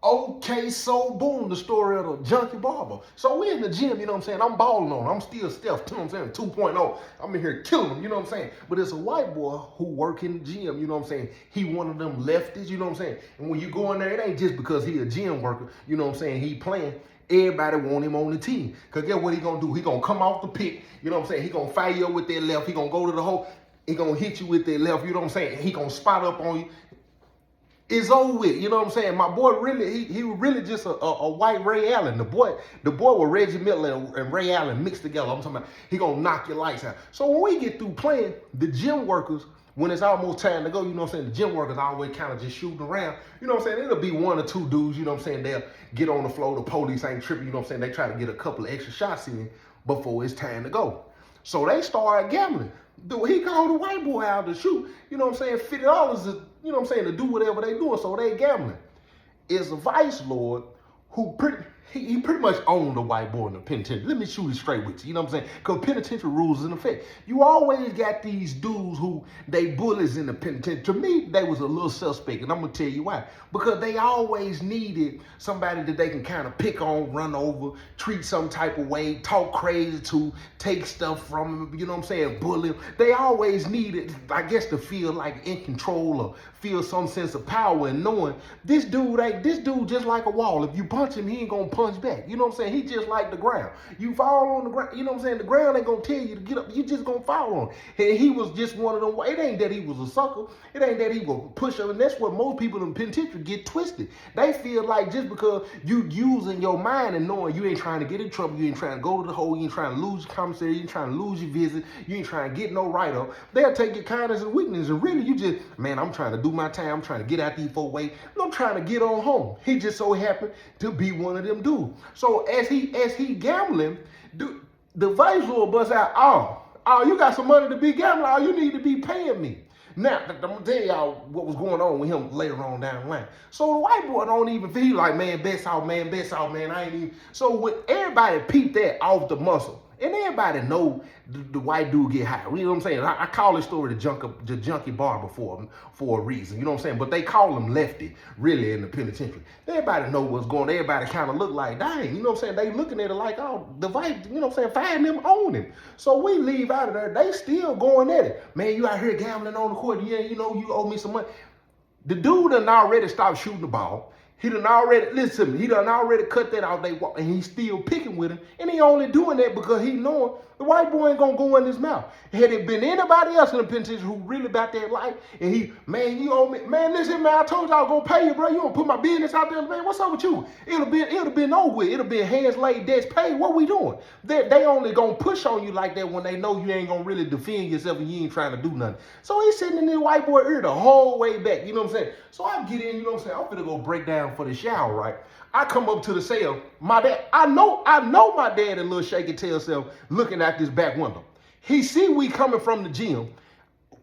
Okay, so boom, the story of the Junkie Barber. So we in the gym, you know what I'm saying? I'm balling on him. I'm still Steph, you know what I'm saying? 2.0. I'm in here killing him, you know what I'm saying? But it's a white boy who work in the gym, you know what I'm saying? He one of them lefties, you know what I'm saying? And when you go in there, it ain't just because he a gym worker, you know what I'm saying? He playing. Everybody want him on the team. Cause guess what he gonna do? He gonna come off the pick, you know what I'm saying? He gonna fire you up with that left. He gonna go to the hole. He gonna hit you with that left, you know what I'm saying? He gonna spot up on you. It's over with. You know what I'm saying? My boy really, he was really just a white Ray Allen. The boy with Reggie Miller and Ray Allen mixed together. I'm talking about he gonna knock your lights out. So when we get through playing, the gym workers, when it's almost time to go, you know what I'm saying? The gym workers always kind of just shooting around. You know what I'm saying? It'll be one or two dudes, you know what I'm saying? They'll get on the floor, the police ain't tripping, you know what I'm saying? They try to get a couple of extra shots in before it's time to go. So they started gambling. He called the white boy out to shoot, you know what I'm saying, $50 to, you know what I'm saying, to do whatever they doing, so they gambling. Is a vice lord who he pretty much owned the white boy in the penitentiary. Let me shoot it straight with you, you know what I'm saying? Because penitentiary rules is in effect. You always got these dudes who they bullies in the penitentiary. To me, they was a little suspect, and I'm gonna tell you why. Because they always needed somebody that they can kind of pick on, run over, treat some type of way, talk crazy to, take stuff from them, you know what I'm saying, bully them. They always needed, I guess, to feel like in control or feel some sense of power and knowing this dude just like a wall. If you punch him, he ain't gonna punch back. You know what I'm saying? He just like the ground. You fall on the ground, you know what I'm saying? The ground ain't gonna tell you to get up. You just gonna fall on. And he was just one of them. It ain't that he was a sucker. It ain't that he was a pusher. And that's what most people in penitentiary get twisted. They feel like just because you using your mind and knowing you ain't trying to get in trouble, you ain't trying to go to the hole, you ain't trying to lose your commissary, you ain't trying to lose your visit, you ain't trying to get no write-up. They'll take your kindness and weakness. And really, you just, man, I'm trying to do my time. I'm trying to get out these 4 way. I'm trying to get on home. He just so happened to be one of them dudes. So as he gambling, the vice lord busts out, oh, you got some money to be gambling. Oh, you need to be paying me. Now, I'm gonna tell y'all what was going on with him later on down the line. So the white boy don't even feel like, man, best out, man, I ain't even. So when everybody peeped that off the muscle, and everybody know the white dude get high. You know what I'm saying? I call this story the junkie barber for a reason. You know what I'm saying? But they call him Lefty, really, in the penitentiary. Everybody know what's going on. Everybody kind of look like, dang, you know what I'm saying? They looking at it like, oh, the white, you know what I'm saying? Find them, own him. So we leave out of there. They still going at it. Man, you out here gambling on the court. Yeah, you know, you owe me some money. The dude done already stopped shooting the ball. He done already, listen to me, he done already cut that out, and he's still picking with him. And he only doing that because he knowing the white boy ain't gonna go in his mouth. Had it been anybody else in the penitentiary who really about that life, and he, man, you owe me, man, listen, man, I told you I was gonna pay you, bro. You gonna put my business out there, man. What's up with you? It'll been over with. It'll been hands laid, debts paid. What we doing? They only gonna push on you like that when they know you ain't gonna really defend yourself and you ain't trying to do nothing. So he's sitting in this white boy ear the whole way back, you know what I'm saying? So I get in, you know what I'm saying? I'm finna go break down for the shower, right? I come up to the cell. My dad, I know my dad and little shaky tail self looking at this back window. He see we coming from the gym.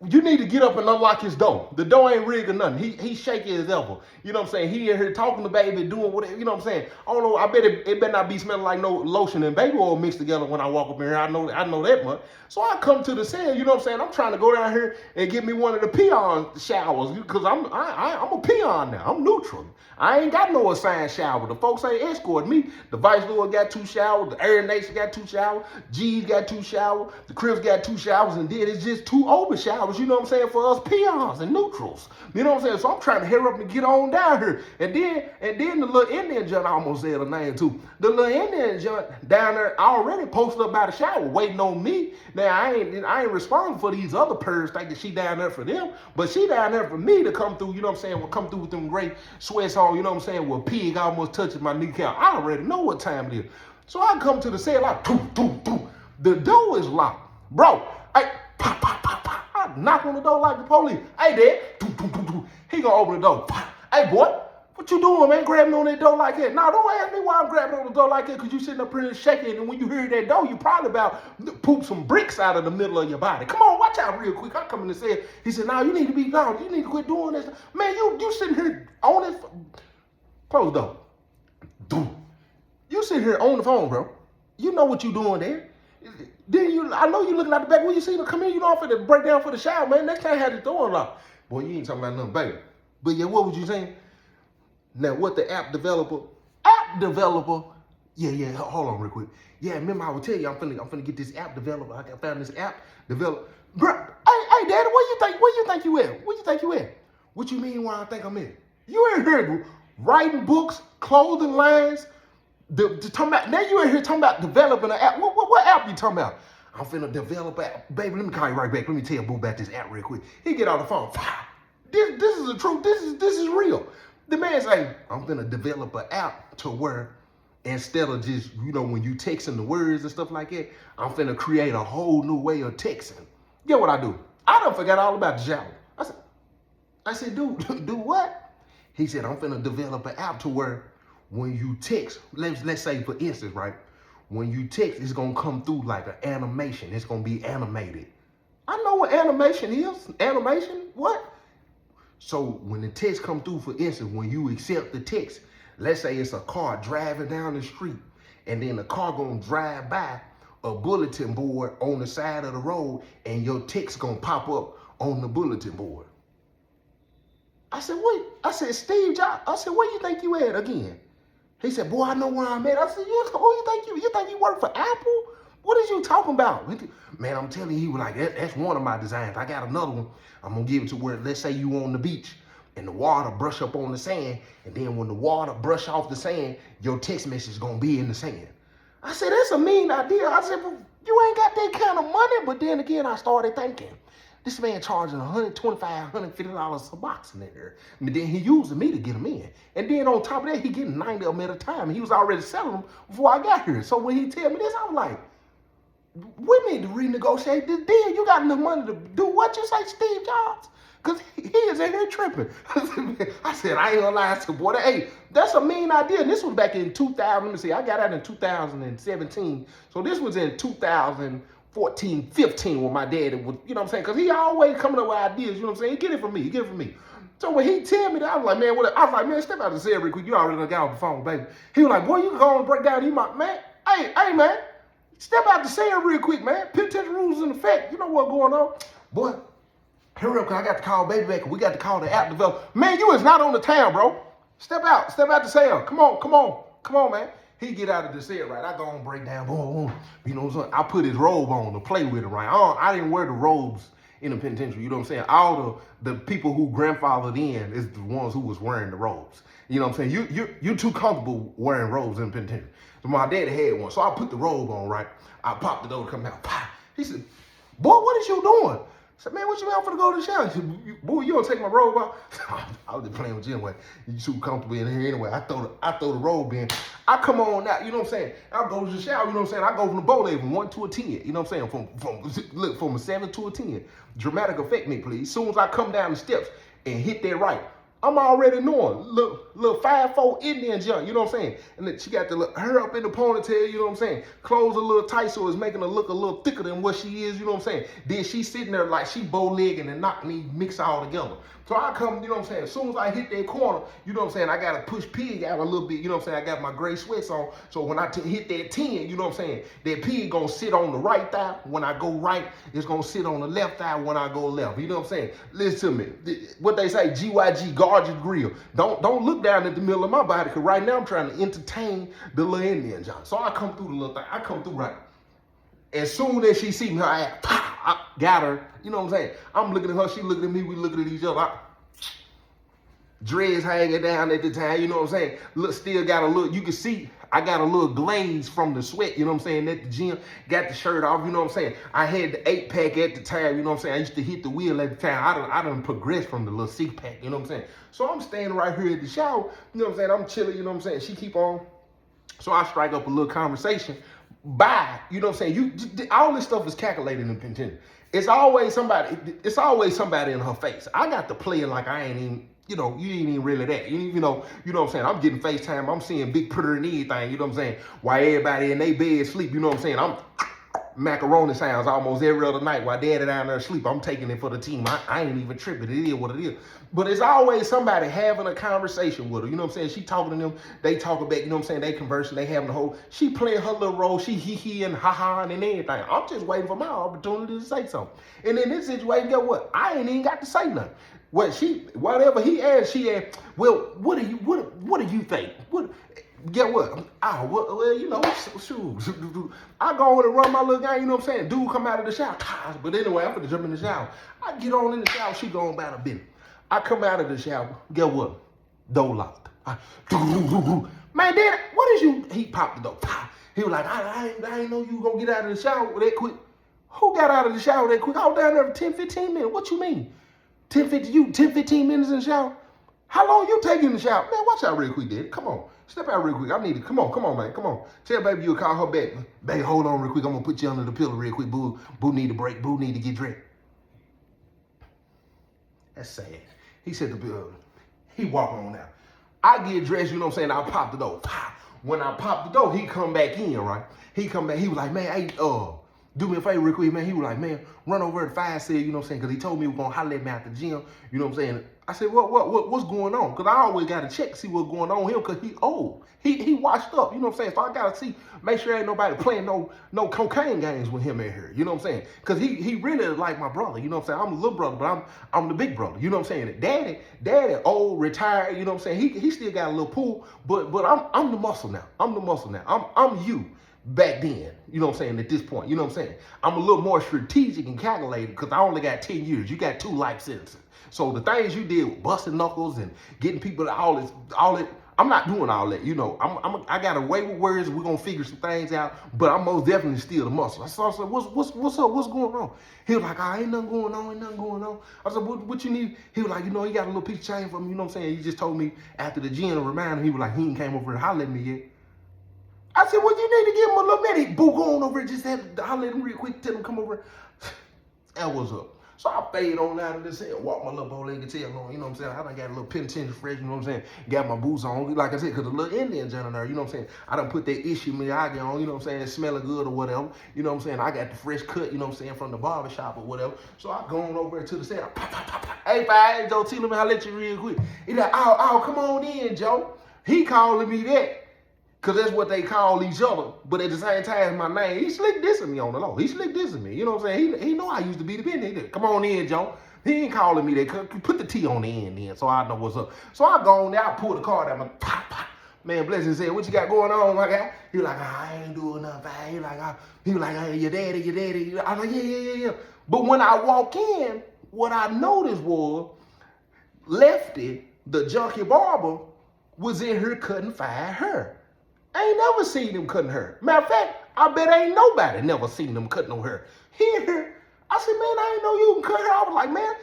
You need to get up and unlock his door. The door ain't rigged or nothing. He shaky as ever. You know what I'm saying? He in here talking to baby, doing whatever, you know what I'm saying? I don't know, I bet it better not be smelling like no lotion and baby oil mixed together when I walk up in here. I know that much. So I come to the cell, you know what I'm saying? I'm trying to go down here and get me one of the peon showers because I'm a peon now. I'm neutral. I ain't got no assigned shower. The folks ain't escort me. The vice lord got 2 showers. The Air Nation got 2 showers. G's got 2 showers. The Crips got 2 showers. And then it's just 2 open showers, you know what I'm saying, for us peons and neutrals. You know what I'm saying? So I'm trying to hurry up and get on down here. And then the little Indian joint, I almost said a name too. The little Indian joint down there already posted up by the shower waiting on me. Now, I ain't responsible for these other pervs thinking she down there for them, but she down there for me to come through, you know what I'm saying, will come through with them great sweats on, you know what I'm saying, with a pig almost touching my kneecap. I already know what time it is. So I come to the cell, like, the door is locked. Bro, I pop, pop, pop, pop. I knock on the door like the police. Hey, Dad, he gonna open the door. Hey, boy, what you doing, man, grabbing on that door like that? Now, don't ask me why I'm grabbing on the door like that, because you sitting up here shaking, and when you hear that door, you probably about to poop some bricks out of the middle of your body. Come on, watch out real quick. I come in and said, he said, you need to quit doing this. Man, you sitting here on this, close the door. You sitting here on the phone, bro. You know what you doing there. Then I know you looking at the back. When you see them come in, you know I'm finna break down for the shower, man. Next time I had the door unlocked. Boy, you ain't talking about nothing, baby. But yeah, what was you saying? Now, what the app developer, yeah, hold on real quick. Yeah, remember I would tell you I'm finna get this app developer. I found this app developer. Bro, hey, Daddy, where you think you at? Where you think you at? What you mean where I think I'm at? You ain't here writing books, clothing lines, talking about, now you in here talking about developing an app. What app you talking about? I'm finna develop an app. Baby, let me call you right back. Let me tell Boo about this app real quick. He get on the phone. This is the truth. This is real. The man say, I'm finna develop an app to where instead of just, when you texting the words and stuff like that, I'm finna create a whole new way of texting. Get what I do? I done forgot all about the shower. I said, dude, do what? He said, I'm finna develop an app to where when you text, let's say for instance, right? When you text, it's gonna come through like an animation. It's gonna be animated. I know what animation is. Animation, what? So when the text come through, for instance, when you accept the text, let's say it's a car driving down the street, and then the car gonna drive by a bulletin board on the side of the road, and your text gonna pop up on the bulletin board. I said, wait. I said, Steve Jobs. I said, where you think you at again? He said, boy, I know where I'm at. I said, you think you work for Apple? What is you talking about? Man, I'm telling you, he was like, that's one of my designs. I got another one. I'm going to give it to where, let's say you on the beach and the water brush up on the sand. And then when the water brush off the sand, your text message is going to be in the sand. I said, that's a mean idea. I said, well, you ain't got that kind of money. But then again, I started thinking, this man charging $125, $150 a box in there. But then he using me to get them in. And then on top of that, he getting 90 of them at a time. He was already selling them before I got here. So when he tell me this, I was like, we need to renegotiate this deal. You got enough money to do what you say, Steve Jobs? Because he is in here tripping. I said, I ain't gonna lie. I said, boy, hey, that's a mean idea. And this was back in 2000. Let me see. I got out in 2017. So this was in 2014, 15 when my dad was, you know what I'm saying? Because he always coming up with ideas, you know what I'm saying? He get it from me. So when he tell me that, I was like, man, what? I was like, man, step out the cell real quick. You already done got off the phone, baby. He was like, boy, you can go and break down. He like, man, hey, man, step out the cell real quick, man. Penitentiary rules in effect. You know what's going on? Boy, hurry up, because I got to call baby back. We got to call the app developer. Man, you is not on the town, bro. Step out the cell. Come on, man. He get out of the cell, right? I go and break down, boom. You know what I'm saying? I put his robe on to play with him, right? I didn't wear the robes in the penitentiary, you know what I'm saying? All the people who grandfathered in is the ones who was wearing the robes. You know what I'm saying? You're too comfortable wearing robes in the penitentiary. So my daddy had one, so I put the robe on, right? I popped the door to come out. Pah. He said, boy, what is you doing? I said, man, what you mean I'm finna go to the shower? He said, boy, you don't take my robe off? I was just playing with you anyway. You too comfortable in here anyway. I throw the robe in. I come on out, you know what I'm saying? I go to the shower, you know what I'm saying? I go from the bowl from 1 to a 10, you know what I'm saying? From a 7 to a 10. Dramatic effect me, please. As soon as I come down the steps and hit that right, I'm already knowing. Little 5'4" Indian junk, you know what I'm saying? And then she got the hair up in the ponytail, you know what I'm saying? Clothes a little tight so it's making her look a little thicker than what she is, you know what I'm saying? Then she sitting there like she bow-legged and knock me mix all together. So I come, you know what I'm saying? As soon as I hit that corner, you know what I'm saying? I got to push pig out a little bit, you know what I'm saying? I got my gray sweats on. So when I hit that 10, you know what I'm saying? That pig going to sit on the right thigh. When I go right, it's going to sit on the left thigh when I go left. You know what I'm saying? Listen to me. What they say, GYG, guard your grill. Don't look down at the middle of my body because right now I'm trying to entertain the little Indian John. So I come through the little thing. I come through right. As soon as she see me, her ass, I got her. You know what I'm saying? I'm looking at her, she looking at me, we looking at each other. Dreads hanging down at the time, you know what I'm saying? Look, still got a little, you can see, I got a little glaze from the sweat, you know what I'm saying, at the gym. Got the shirt off, you know what I'm saying? I had the 8-pack at the time, you know what I'm saying? I used to hit the wheel at the time. I done progressed from the little 6-pack, you know what I'm saying? So I'm standing right here at the shower, you know what I'm saying? I'm chilling, you know what I'm saying? She keep on. So I strike up a little conversation. Bye, you know what I'm saying? All this stuff is calculated in the penitentiary. It's always somebody in her face. I got to play it like I ain't even, you ain't even really that. You know what I'm saying? I'm getting FaceTime. I'm seeing big printer and anything, you know what I'm saying? While everybody in their bed sleep, you know what I'm saying? I'm macaroni sounds almost every other night while daddy down there asleep. I'm taking it for the team. I ain't even tripping. It is what it is. But it's always somebody having a conversation with her. You know what I'm saying? She talking to them. They talking back. You know what I'm saying? They conversing. They having the whole. She playing her little role. She hee and ha and everything. I'm just waiting for my opportunity to say something. And in this situation, guess what? I ain't even got to say nothing. Whatever he asked, she asked, well, what do you think? Get what? Well, you know, shoot. I go over and run my little game, you know what I'm saying? Dude come out of the shower. But anyway, I'm gonna jump in the shower. I get on in the shower, she going about a business. I come out of the shower, get what? Door locked. Man, Dad, what is you? He popped the door. He was like, I ain't know you gonna get out of the shower that quick. Who got out of the shower that quick? I was down there for 10, 15 minutes. What you mean? 10, 15 minutes in the shower? How long you taking in the shower? Man, watch out real quick, Daddy. Come on. Step out real quick. I need it. Come on, man. Come on. Tell baby you'll call her back. Baby, hold on real quick. I'm gonna put you under the pillow real quick. Boo need a break. Boo need to get dressed. That's sad. He said he walk on now. I get dressed, you know what I'm saying? I pop the door. When I pop the door, he come back in, right? He come back. He was like, man, hey, do me a favor real quick, man. He was like, man, run over to the fire sale, you know what I'm saying? Because he told me he was going to holler at me at the gym, you know what I'm saying? I said, what's going on? Because I always got to check to see what's going on with him because he old. He washed up, you know what I'm saying? So I got to make sure ain't nobody playing no cocaine games with him in here, you know what I'm saying? Because he really like my brother, you know what I'm saying? I'm the little brother, but I'm the big brother, you know what I'm saying? Daddy, old, retired, you know what I'm saying? He still got a little pool, but I'm the muscle now. I'm you. Back then, you know what I'm saying, at this point, you know what I'm saying? I'm a little more strategic and calculated because I only got 10 years. You got 2 life sentences. So the things you did with busting knuckles and getting people to all that, I'm not doing all that, you know. I got a way with words. We're going to figure some things out, but I'm most definitely still the muscle. I said, what's up? What's going on? He was like, ain't nothing going on. I said, what you need? He was like, you know, he got a little piece of chain from me, you know what I'm saying? He just told me after the gym to remind him. He was like, he ain't came over and hollered at me yet. I said, well, you need to give him a little minute. Boo, go on over and just had to holler at him real quick, tell him come over. That was up. So I fade on out of this and walk my little bow-legged tail on, you know what I'm saying? I done got a little penitentiary fresh, you know what I'm saying? Got my boots on, like I said, because the little Indian gentleman there, you know what I'm saying? I done put that issue Miyagi on, you know what I'm saying? Smelling good or whatever, you know what I'm saying? I got the fresh cut, you know what I'm saying, from the barber shop or whatever. So I go on over to the set. Hey, Five, Joe, T, let me holler at you real quick. He like, oh, come on in, Joe. He calling me that. Because that's what they call each other. But at the same time, my name, he slick dissing me on the low. He slick dissing me. You know what I'm saying? He know I used to be the business. Come on in, Joe. He ain't calling me that. Put the T on the end then so I know what's up. So I go on there, I pull the card out. Man, bless him, said, what you got going on, my guy? He was like, I ain't doing nothing. He was like, hey, your daddy. I was like, yeah. But when I walk in, what I noticed was Lefty, the Junkie Barber, was in here cutting fire hair. I ain't never seen him cutting hair. Matter of fact, I bet ain't nobody never seen him cutting no hair. Here, I said, man, I ain't know you can cut hair. I was like, man,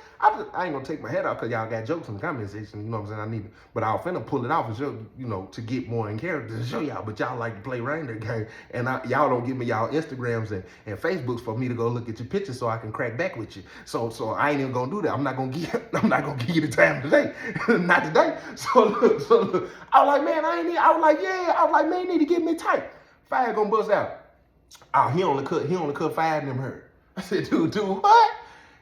I ain't gonna take my head off because y'all got jokes in the comment section, you know what I'm saying? But I was finna pull it off and show, you know, to get more in character to show y'all. But y'all like to play reindeer game, and y'all don't give me y'all Instagrams and Facebooks for me to go look at your pictures so I can crack back with you. So I ain't even gonna do that. I'm not gonna give you the time today, not today. So look, I was like, man, I was like, man, you need to get me tight. Fire gonna bust out. Oh, he only cut 5 of them hair. I said, dude, what?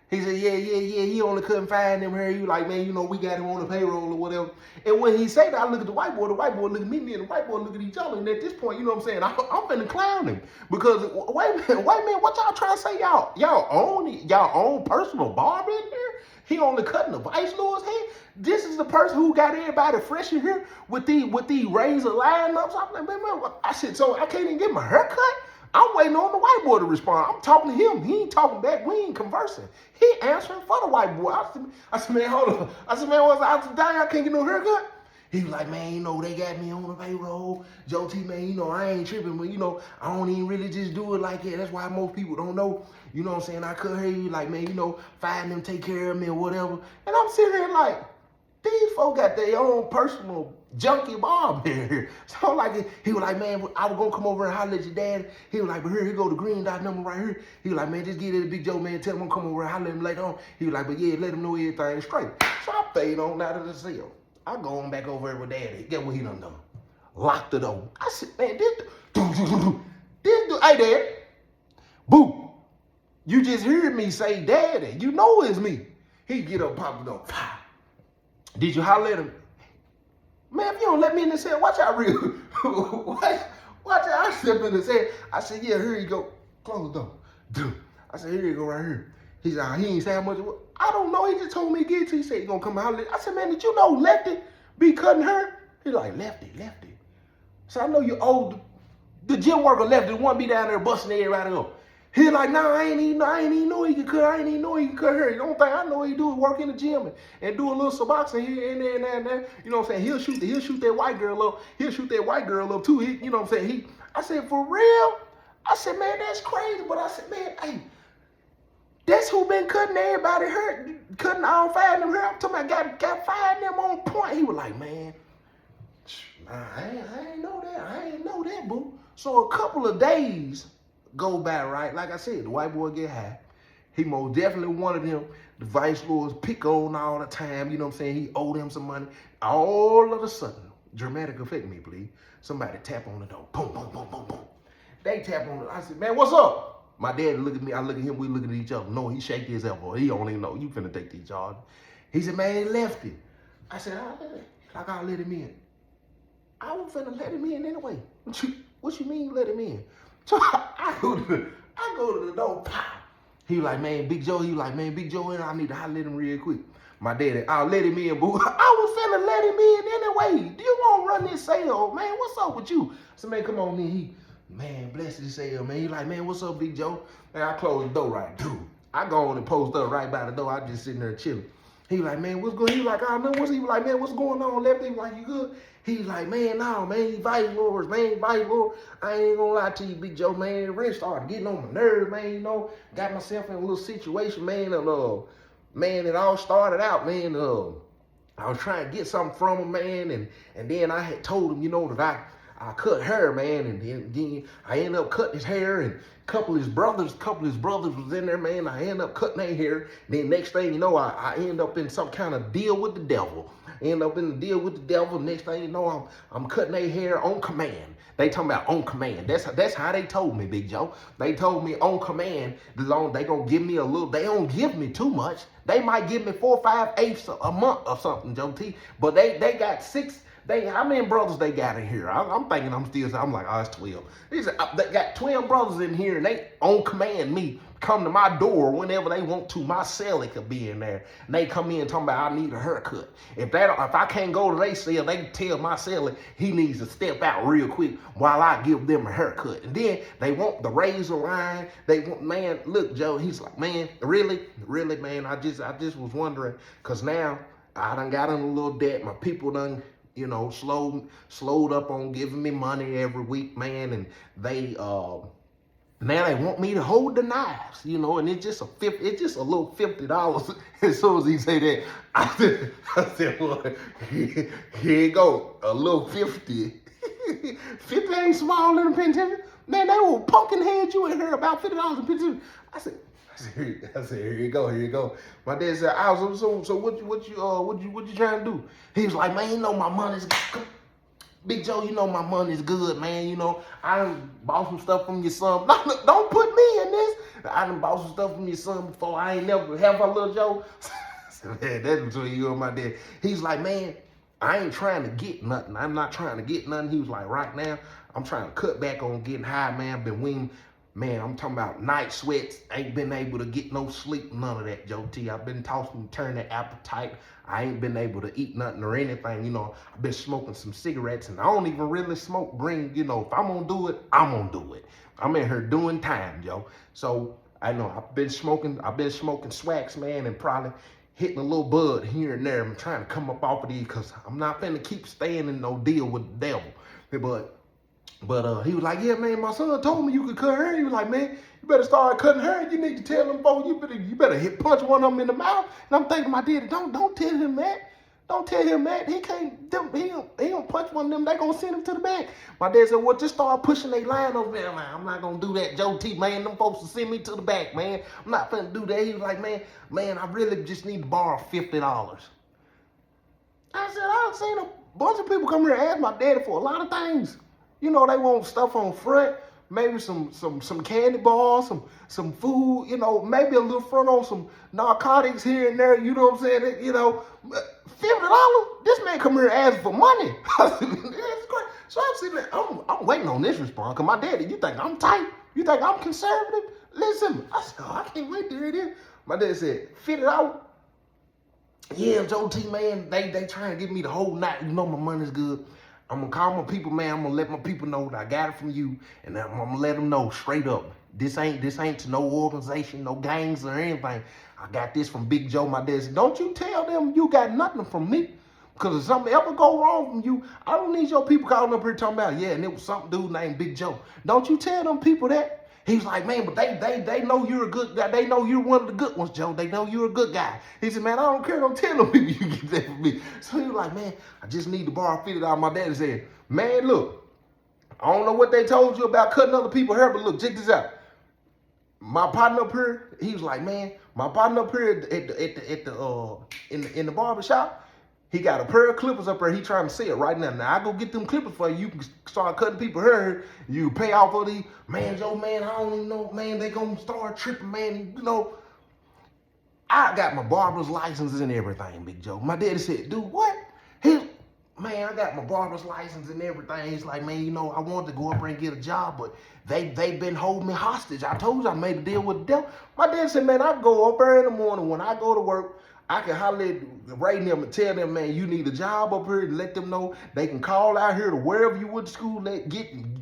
He said, yeah, he only couldn't find them here. He was like, man, you know, we got him on the payroll or whatever. And when he said that, I look at the white boy look at me, and the white boy look at each other. And at this point, you know what I'm saying, I'm finna clown him. Because, wait a minute, what y'all trying to say? Y'all own personal barber in here? He only cutting the vice lord's hair? This is the person who got everybody fresh in here with the razor lineups. I'm like, man, I said, so I can't even get my hair cut? I'm waiting on the white boy to respond. I'm talking to him. He ain't talking back. We ain't conversing. He answering for the white boy. I said, man, hold on. I said, man, I can't get no haircut. He was like, man, you know, they got me on the payroll. Joe T, man, you know, I ain't tripping, but, you know, I don't even really just do it like that. That's why most people don't know. You know what I'm saying? I cut hair. You like, man, you know, find them, take care of me or whatever. And I'm sitting there like, these folks got their own personal junkie barber here. So like, he was like, man, I was gonna come over and holler at your dad. He was like, but here go the green dot number right here. He was like, man, just get it to Big Joe, man. Tell him I'm gonna come over and holler at him later on. He was like, but yeah, let him know everything's straight. So I fade on out of the cell. I go on back over there with daddy. Get what he done done. Locked the door. I said, man, this dude, hey, dad. Boo. You just heard me say daddy. You know it's me. He get up, pop the door. Did you holler at him? Man, if you don't let me in the cell, watch out real. watch out. I step in the cell. I said, yeah, here you go. Close the door. I said, here you go right here. He said, he ain't say how much it was. I don't know. He just told me to get it to you. He said, he gonna come out. I said, man, did you know Lefty be cutting her? He like, Lefty. So I know you old. The gym worker Lefty, the one be down there busting everybody up. He like, nah, I ain't even know he could cut. I ain't even know he could cut her. The only thing I know he do is work in the gym and do a little suboxone here and there and there. You know what I'm saying? He'll shoot that white girl up. He'll shoot that white girl up too. You know what I'm saying? I said, for real? I said, man, that's crazy. But I said, man, hey, that's who been cutting everybody hurt, cutting all five of them hurt. I'm talking about got five of them on point. He was like, man, nah, I ain't know that. I ain't know that, boo. So a couple of days go by, right? Like I said, the white boy get high. He most definitely wanted him. The vice lords pick on all the time. You know what I'm saying? He owed him some money. All of a sudden, dramatic effect me, please. Somebody tap on the door. Boom, boom, boom, boom, boom. They tap on it. I said, man, what's up? My dad look at me. I look at him. We look at each other. No, he shake his elbow. He don't even know. You finna take these charges. He said, man, he left it. I said, I gotta let him in. I was finna let him in anyway. What you mean let him in? So I go to the door, pop. He like, man, Big Joe. He like, man, Big Joe, I need to holler at him real quick. My daddy, I'll let him in, boo. I was finna let him in anyway. Do you want to run this sale, man? What's up with you? So, man, come on in. Man, bless his sale, man. He like, man, what's up, Big Joe? Man, I close the door right, dude. I go on and post up right by the door. I just sitting there chilling. He like, man, what's going on? He like, I know. He like, man, what's going on, Lefty? He like, you good? He's like, man, no, man, vice lords, man, vice lord. I ain't gonna lie to you, Big Joe, man. The rent started getting on my nerves, man, you know. Got myself in a little situation, man, and man, it all started out, man. I was trying to get something from him, man, and then I had told him, you know, that I cut hair, man, and then I ended up cutting his hair, and a couple of his brothers was in there, man. I ended up cutting their hair. Then next thing you know, I end up in some kind of deal with the devil. End up in the deal with the devil. Next thing you know, I'm cutting their hair on command. They talking about on command. That's how they told me, Big Joe. They told me on command. They gonna give me a little. They don't give me too much. They might give me 4, 5, 8 a month or something, Joe T. But they got 6. How many brothers they got in here? I'm thinking I'm like, oh, it's 12. They got 12 brothers in here, and they on command me come to my door whenever they want to. My celly could be in there. And they come in talking about I need a haircut. If I can't go to their cell, they tell my celly he needs to step out real quick while I give them a haircut. And then they want the razor line. They want, man, look, Joe, he's like, man, really, man, I just was wondering, because now I done got in a little debt. My people done, you know, slowed up on giving me money every week, man, and they now they want me to hold the knives, you know, and it's just a little $50. As soon as he say that, I said, well, here you go, a little 50. 50 ain't small in the penitentiary. Man, they will pumpkin head you in here about $50 in penitentiary. I said, here you go. My dad said, so what you trying to do? He was like, man, you know my money's good. Big Joe, you know my money's good, man. You know, I done bought some stuff from your son. No, don't put me in this. I done bought some stuff from your son before. I ain't never have my little Joe. I said, man, that's between you and my dad. He's like, man, I ain't trying to get nothing. I'm not trying to get nothing. He was like, right now, I'm trying to cut back on getting high, man. I've been weaning. Man, I'm talking about night sweats. Ain't been able to get no sleep, none of that, Joe T. I've been tossing and turning appetite. I ain't been able to eat nothing or anything, you know. I've been smoking some cigarettes, and I don't even really smoke green. You know, if I'm gonna do it, I'm gonna do it. I'm in here doing time, Joe. So, I know I've been smoking swags, man, and probably hitting a little bud here and there. I'm trying to come up off of these, because I'm not finna keep staying in no deal with the devil. But he was like, yeah, man, my son told me you could cut hair. He was like, man, you better start cutting hair. You need to tell them folks, you better punch one of them in the mouth. And I'm thinking, my daddy, don't tell him that. Don't tell him that. He don't punch one of them. They gonna send him to the back. My dad said, well, just start pushing their line over there. I'm not gonna do that, Joe T, man. Them folks will send me to the back, man. I'm not finna do that. He was like, man, I really just need to borrow $50. I said, I've seen a bunch of people come here and ask my daddy for a lot of things. You know, they want stuff on front, maybe some candy bars, some food, you know, maybe a little front on some narcotics here and there, you know what I'm saying? You know, $50? This man come here asking for money. That's great. So I'm sitting there, I'm waiting on this response, because my daddy, you think I'm tight? You think I'm conservative? Listen, I said, oh, I can't wait to hear this. My dad said, $50? Yeah, Joe T, man, they trying to give me the whole night. You know my money's good. I'm gonna call my people, man. I'm gonna let my people know that I got it from you, and I'm gonna let them know straight up. This ain't to no organization, no gangs or anything. I got this from Big Joe. My dad said, don't you tell them you got nothing from me. Because if something ever go wrong from you, I don't need your people calling up here talking about, yeah, and it was some dude named Big Joe. Don't you tell them people that. He's like, man, but they know you're a good guy. They know you're one of the good ones, Joe. They know you're a good guy. He said, man, I don't care. Don't tell them people you get that from me. So he was like, man, I just need to borrow $50. My daddy said, man, look, I don't know what they told you about cutting other people's hair, but look, check this out. My partner up here, he was like, man, my partner up here in the barber shop, he got a pair of clippers up there. He trying to sell right now. Now I go get them clippers for you. You can start cutting people's hair. You pay off for these. Man, Joe, man, I don't even know, man. They gonna start tripping, man. You know, I got my barber's license and everything, Big Joe. My daddy said, dude, what? Man, I got my barber's license and everything. He's like, man, you know, I wanted to go up there and get a job, but they been holding me hostage. I told you I made a deal with the devil. My dad said, man, I go up there in the morning when I go to work. I can holler at right them and tell them, man, you need a job up here, and let them know they can call out here to wherever you went to school,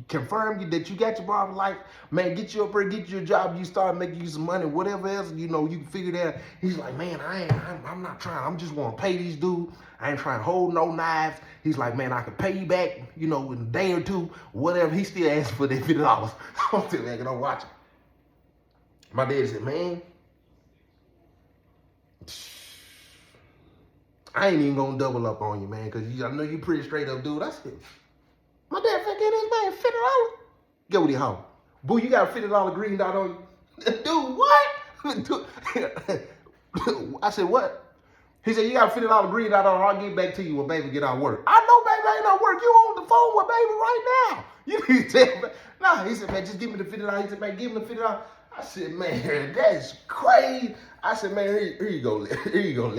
confirm you that you got your barber life, man, get you up here, get you a job, you start making you some money, whatever else, you know, you can figure that out. He's like, man, I'm not trying, I'm just want to pay these dudes. I ain't trying to hold no knives. He's like, man, I can pay you back, you know, in a day or two, whatever. He still asking for that $50. I'm still making on watching. My daddy said, man, I ain't even gonna double up on you, man, because I know you pretty straight up, dude. I said, my dad finna get this man $50. Get what he home. Boo, you got a $50 green dot on you? Dude, what? I said, what? He said, you got a $50 green dot on, I'll get back to you when baby get out of work. I know baby ain't out work. You on the phone with baby right now. You need to tell me. Nah, he said, man, just give me the $50. He said, man, give me the $50. I said, man, that's crazy. I said, man, here you go, here you go,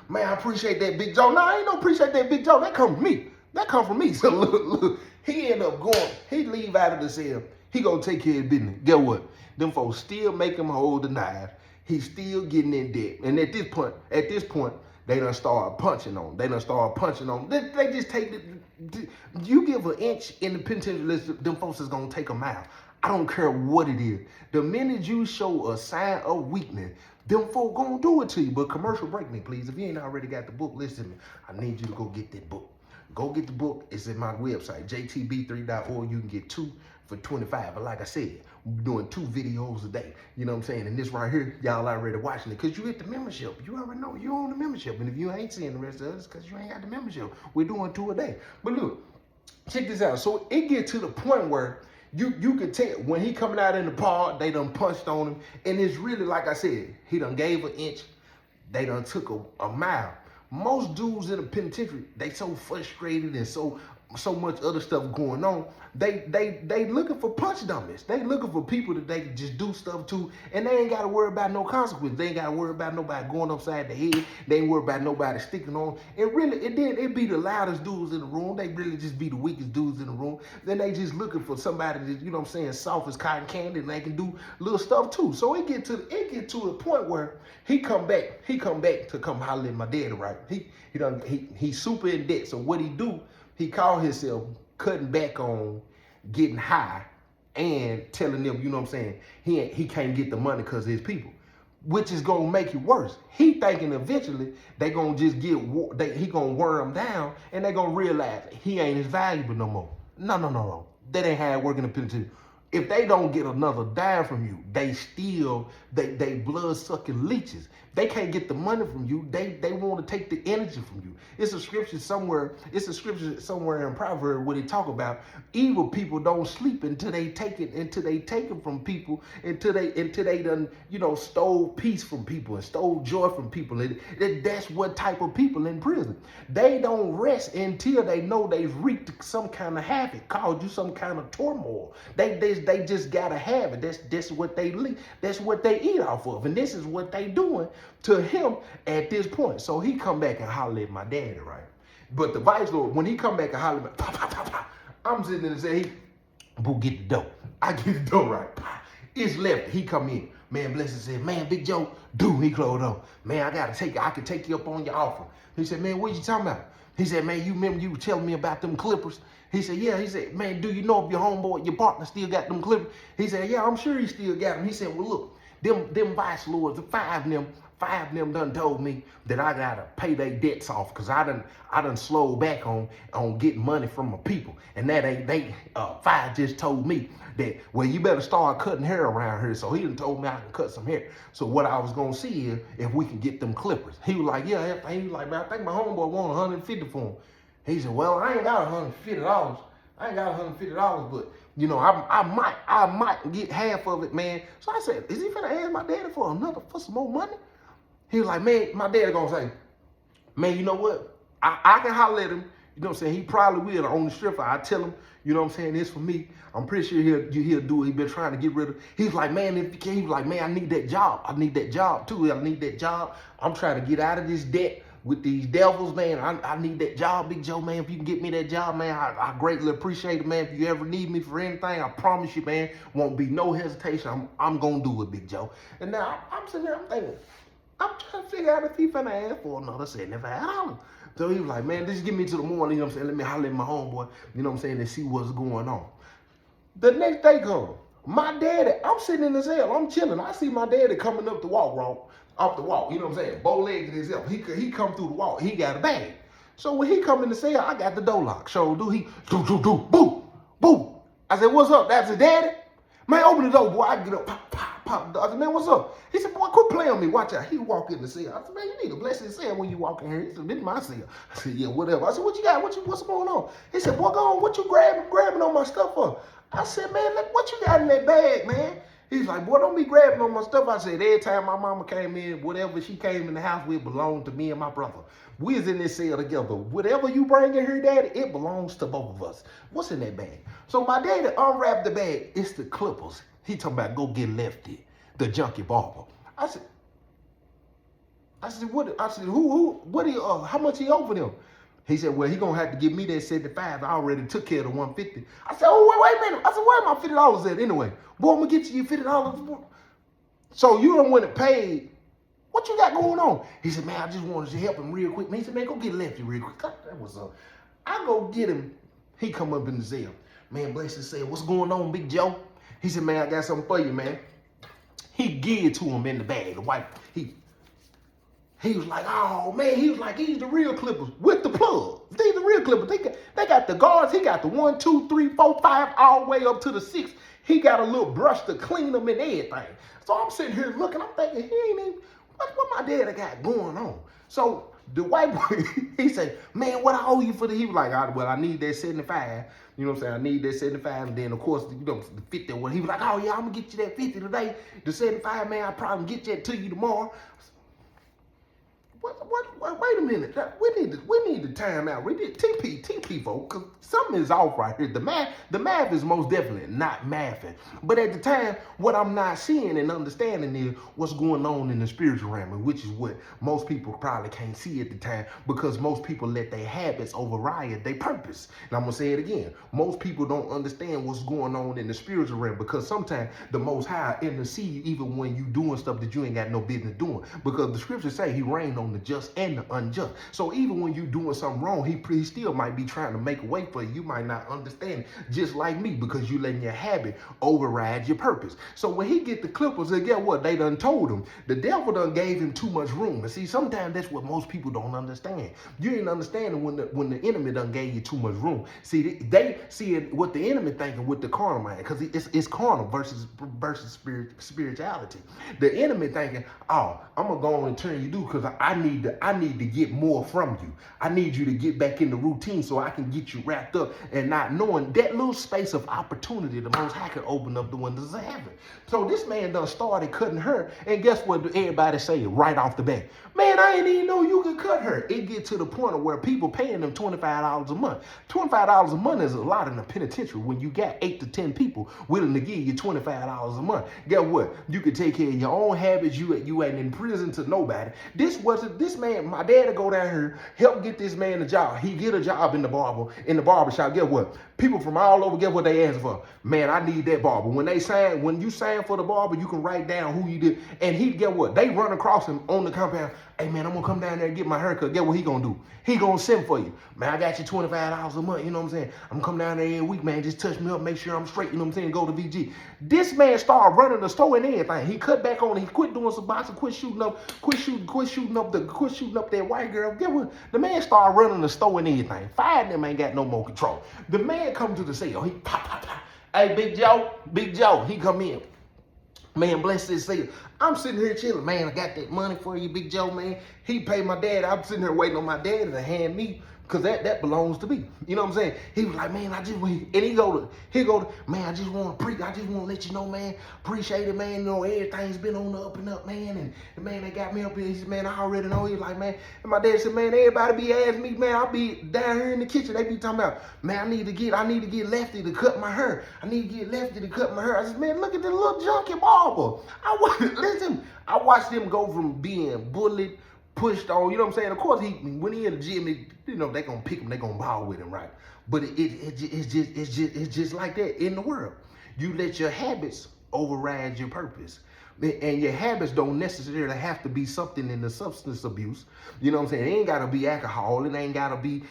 man, I appreciate that, Big Joe. No, I ain't no appreciate that, Big Joe. That come from me. That come from me. So look, he end up going, he leave out of the cell. He gonna take care of business. Get what? Them folks still make him hold the knife. He's still getting in debt. And at this point, they done start punching on him. They just take you give an inch in the penitentiary list, them folks is gonna take a mile. I don't care what it is. The minute you show a sign of weakness, them folk gonna do it to you. But commercial break me, please. If you ain't already got the book, listen, I need you to go get that book. Go get the book. It's at my website, jtb3.org. You can get 2 for $25. But like I said, we're doing 2 videos a day. You know what I'm saying? And this right here, y'all already watching it because you hit the membership. You already know you own the membership. And if you ain't seeing the rest of us, because you ain't got the membership. We're doing 2 a day. But look, check this out. So it get to the point where you can tell when he coming out in the park, they done punched on him. And it's really, like I said, he done gave an inch. They done took a mile. Most dudes in the penitentiary, they so frustrated and so much other stuff going on. They looking for punch dummies. They looking for people that they can just do stuff to, and they ain't got to worry about no consequences. They ain't got to worry about nobody going upside the head. They ain't worry about nobody sticking on. And really, it be the loudest dudes in the room. They really just be the weakest dudes in the room. Then they just looking for somebody that, you know what I'm saying, soft as cotton candy, and they can do little stuff too. So it get to a point where he come back to come holler at my daddy, right? He's super in debt. So what he do? He called himself cutting back on getting high and telling them, you know what I'm saying, he can't get the money because of his people, which is going to make it worse. He thinking eventually they going to just he going to wear him down and they going to realize he ain't as valuable no more. No. That ain't how it work in the penitentiary. If they don't get another dime from you, they blood-sucking leeches. They can't get the money from you. They want to take the energy from you. It's a scripture somewhere in Proverbs where they talk about evil people don't sleep until they take it from people, until they done, you know, stole peace from people and stole joy from people. And that's what type of people in prison. They don't rest until they know they've wreaked some kind of havoc, caused you some kind of turmoil. They just gotta have it. That's what they eat off of, and this is what they doing to him at this point. So he come back and holler at my daddy, right? But the vice lord, when he come back and holler at me, I'm sitting there and say, boo, get the dough. I get the dough, right? It's left. He come in. Man, Blessing said, man, Big Joe, dude, he closed up. Man, I can take you up on your offer. He said, man, what you talking about? He said, man, you remember you were telling me about them clippers? He said, yeah. He said, man, do you know if your homeboy, your partner still got them clippers? He said, yeah, I'm sure he still got them. He said, well, look, them vice lords, the five of them done told me that I gotta pay their debts off because I done slowed back on getting money from my people. And that ain't five just told me that, well, you better start cutting hair around here. So he done told me I can cut some hair. So what I was gonna see is if we can get them clippers. He was like, yeah, he was like, man, I think my homeboy want 150 for him. He said, well, I ain't got $150. I ain't got $150, but you know, I might get half of it, man. So I said, is he finna ask my daddy for some more money? He was like, man, my daddy gonna say, man, you know what? I can holler at him. You know what I'm saying? He probably will on the strip. I tell him, you know what I'm saying, it's for me. I'm pretty sure he'll do it. He been trying to get rid of it. He was like, man, if you can, he was like, man, I need that job. I need that job too. I need that job. I'm trying to get out of this debt with these devils, man. I need that job, Big Joe, man. If you can get me that job, man, I greatly appreciate it, man. If you ever need me for anything, I promise you, man, won't be no hesitation. I'm gonna do it, Big Joe. And now I'm sitting there, I'm thinking, I'm trying to figure out if he finna ask for another $75. So he was like, man, just give me to the morning, you know what I'm saying? Let me holler at my homeboy, you know what I'm saying, and see what's going on. The next day comes. My daddy, I'm sitting in the cell, I'm chilling. I see my daddy coming up the walk, off the walk, you know what I'm saying? Bow-legged himself. He come through the walk, he got a bag. So when he come in the cell, I got the door locked. So he, boom, boom. I said, what's up? That's his daddy? Man, open the door, boy. I get up, pop. I said, man, what's up? He said, boy, quit playing with me. Watch out. He walk in the cell. I said, man, you need to bless his cell when you walk in here. He said, this is my cell. I said, yeah, whatever. I said, what you got? What's going on? He said, boy, go on. What you grabbing on my stuff for? I said, man, look, what you got in that bag, man? He's like, boy, don't be grabbing on my stuff. I said, every time my mama came in, whatever she came in the house with belonged to me and my brother. We is in this cell together. Whatever you bring in here, daddy, it belongs to both of us. What's in that bag? So my daddy unwrapped the bag. It's the clippers. He talking about go get Lefty, the Junkie Barber. I said, what? I said, how much he owe for them? He said, well, he gonna have to give me that 75. I already took care of the 150. I said, oh, wait a minute. I said, where my $50 at anyway? Boy, I'm gonna get you your $50. So you don't want it paid. What you got going on? He said, man, I just wanted to help him real quick. Man, he said, man, go get Lefty real quick. That was up. I go get him. He come up in the cell. Man, Blessing said, what's going on, Big Joe? He said, man, I got something for you, man. He gave it to him in the bag. The wife, he was like, oh, man, he was like, these the real clippers with the plug. These the real clippers. They got the guards. He got the 1, 2, 3, 4, 5, all the way up to the 6. He got a little brush to clean them and everything. So I'm sitting here looking. I'm thinking, he ain't even, what my daddy got going on? So the white boy, he said, man, what I owe you for the, he was like, well, I need that 75. You know what I'm saying? I need that 75. And then, of course, you know, the 50. He was like, oh, yeah, I'm going to get you that 50 today. The 75, man, I'll probably get that to you tomorrow. Wait a minute. We need to time out. We need TP, folks, because something is off right here. The math is most definitely not mathing. But at the time, what I'm not seeing and understanding is what's going on in the spiritual realm, which is what most people probably can't see at the time because most people let their habits override their purpose. And I'm going to say it again. Most people don't understand what's going on in the spiritual realm because sometimes the Most High intercede even when you doing stuff that you ain't got no business doing. Because the scriptures say he reigned on the just and the unjust. So even when you doing something wrong, he still might be trying to make a way for you. You might not understand it, just like me, because you letting your habit override your purpose. So when he get the clippers, and get what? They done told him. The devil done gave him too much room. And see, sometimes that's what most people don't understand. You ain't understanding when the enemy done gave you too much room. See, they see it, what the enemy thinking with the carnal mind, because it's carnal versus spirituality. The enemy thinking, oh, I'm gonna go on and turn you do because I need to get more from you. I need you to get back in the routine so I can get you wrapped up and not knowing that little space of opportunity the Most High can open up the windows of heaven. So this man done started cutting her, and guess what everybody say right off the bat? Man, I ain't even know you could cut her. It get to the point of where people paying them $25 a month. $25 a month is a lot in the penitentiary when you got 8 to 10 people willing to give you $25 a month. Guess what? You can take care of your own habits. You ain't in prison to nobody. This man, my dad to go down here, help get this man a job. He get a job in the barber shop. Get what? People from all over, get what they ask for. Man, I need that barber. When you sign for the barber, you can write down who you did. And he get what? They run across him on the compound. Hey man, I'm gonna come down there and get my haircut. Get what he gonna do? He gonna send for you. Man, I got you $25 a month, you know what I'm saying? I'm come down there every week, man. Just touch me up, make sure I'm straight, you know what I'm saying? Go to VG. This man started running the store and everything. He cut back on, he quit doing some boxing, quit shooting up that white girl. Get what? The man started running the store and everything. Fired them ain't got no more control. The man come to the sale, he pop. Hey, Big Joe, he come in. Man, bless this sale. I'm sitting here chilling. Man, I got that money for you, Big Joe, man. He paid my dad. I'm sitting here waiting on my daddy to hand me, because that belongs to me. You know what I'm saying? He was like, man, and he go to, man, I just want to let you know, man, appreciate it, man. You know, everything's been on the up and up, man. And the man that got me up here, he said, man, I already know. He was like, man, and my dad said, man, everybody be asking me, man, I'll be down here in the kitchen. They be talking about, man, I need to get Lefty to cut my hair. I said, man, look at this little junkie barber. I watched him go from being bullied, pushed on, you know what I'm saying? Of course, when he in the gym, you know, they gonna pick him, they gonna ball with him, right? But it's just like that in the world. You let your habits override your purpose. And your habits don't necessarily have to be something in the substance abuse. You know what I'm saying? It ain't gotta be alcohol. It ain't gotta be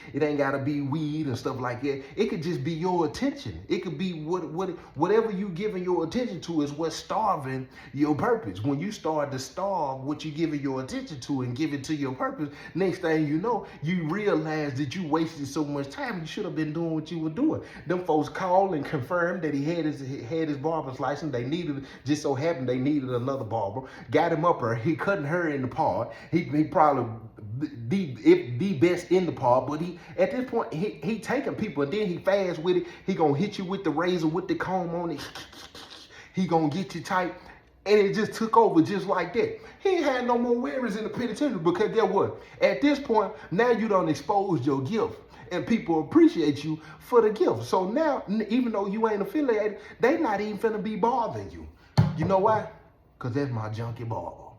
weed and stuff like that. It could just be your attention. It could be whatever you giving your attention to is what's starving your purpose. When you start to starve what you giving your attention to and give it to your purpose, next thing you know, you realize that you wasted so much time. You should have been doing what you were doing. Them folks called and confirmed that he had his barber's license. They needed, just so happened they needed another barber, got him up her. He cutting her in the part. He probably the best in the part, but at this point he taking people and then he fast with it. He gonna hit you with the razor with the comb on it. He gonna get you tight, and it just took over just like that. He ain't had no more worries in the penitentiary, because guess what? At this point, now you done exposed your gift. And people appreciate you for the gift. So now, even though you ain't affiliated, they not even finna be bothering you. You know why? Because that's my junkie barber.